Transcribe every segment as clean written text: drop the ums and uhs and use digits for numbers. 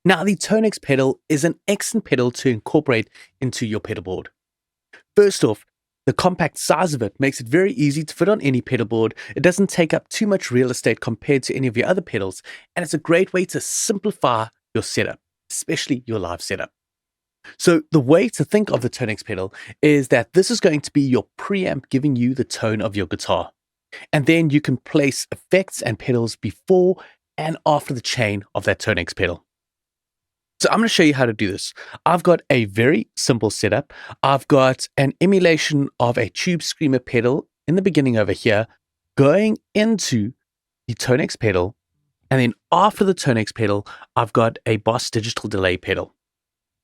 Now, the TONEX pedal is an excellent pedal to incorporate into your pedal board. First off, the compact size of it makes it very easy to fit on any pedal board. It doesn't take up too much real estate compared to any of your other pedals, and it's a great way to simplify your setup, especially your live setup. So the way to think of the TONEX pedal is that this is going to be your preamp giving you the tone of your guitar. And then you can place effects and pedals before and after the chain of that TONEX pedal. So I'm going to show you how to do this. I've got a very simple setup. I've got an emulation of a Tube Screamer pedal in the beginning over here, going into the TONEX pedal. And then after the TONEX pedal, I've got a Boss digital delay pedal.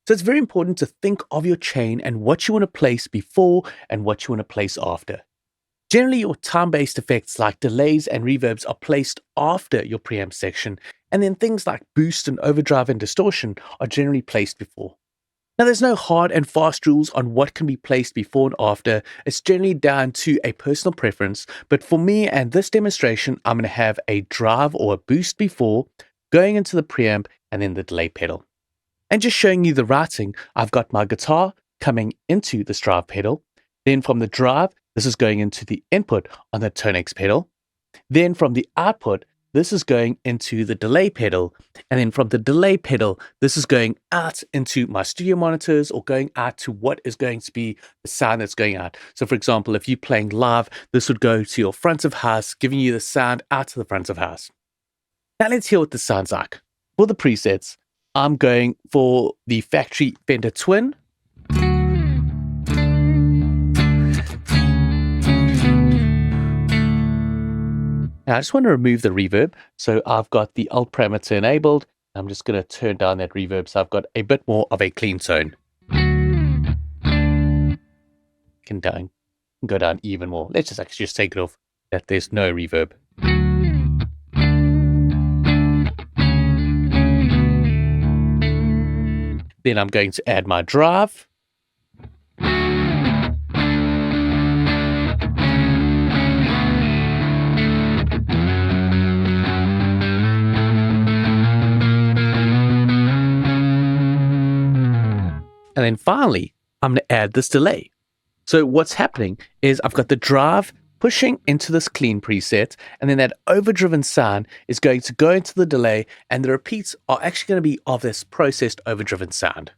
So it's very important to think of your chain and what you want to place before and what you want to place after. Generally, your time-based effects like delays and reverbs are placed after your preamp section, and then things like boost and overdrive and distortion are generally placed before. Now, there's no hard and fast rules on what can be placed before and after. It's generally down to a personal preference, but for me and this demonstration, I'm going to have a drive or a boost before, going into the preamp, and then the delay pedal. And just showing you the routing, I've got my guitar coming into this drive pedal. Then from the drive, this is going into the input on the TONEX pedal. Then from the output, this is going into the delay pedal. And then from the delay pedal, this is going out into my studio monitors or going out to what is going to be the sound that's going out. So for example, if you're playing live, this would go to your front of house, giving you the sound out to the front of house. Now let's hear what this sounds like. For the presets, I'm going for the factory Fender Twin. Now I just want to remove the reverb. So I've got the alt parameter enabled. I'm just going to turn down that reverb so I've got a bit more of a clean tone. Can go down even more. Let's just actually take it off that there's no reverb. Then I'm going to add my drive. And then finally, I'm going to add this delay. So what's happening is I've got the drive pushing into this clean preset, and then that overdriven sound is going to go into the delay, and the repeats are actually going to be of this processed overdriven sound.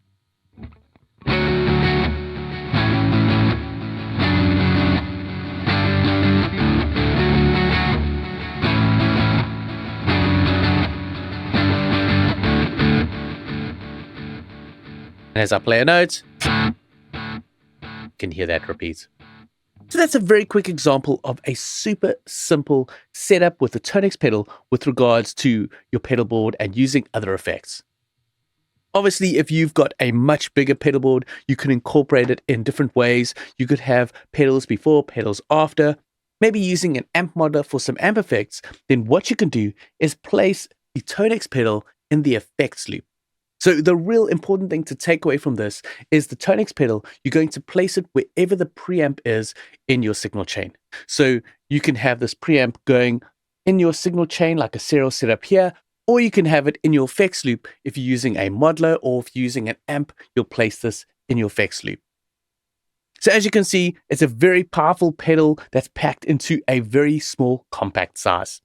And as I play a note, you can hear that repeat. So that's a very quick example of a super simple setup with the TONEX pedal with regards to your pedal board and using other effects. Obviously, if you've got a much bigger pedal board, you can incorporate it in different ways. You could have pedals before, pedals after, maybe using an amp modeler for some amp effects. Then what you can do is place the TONEX pedal in the effects loop. So the real important thing to take away from this is the TONEX pedal, you're going to place it wherever the preamp is in your signal chain. So you can have this preamp going in your signal chain like a serial setup here, or you can have it in your effects loop. If you're using a modeler or if you're using an amp, you'll place this in your effects loop. So as you can see, it's a very powerful pedal that's packed into a very small compact size.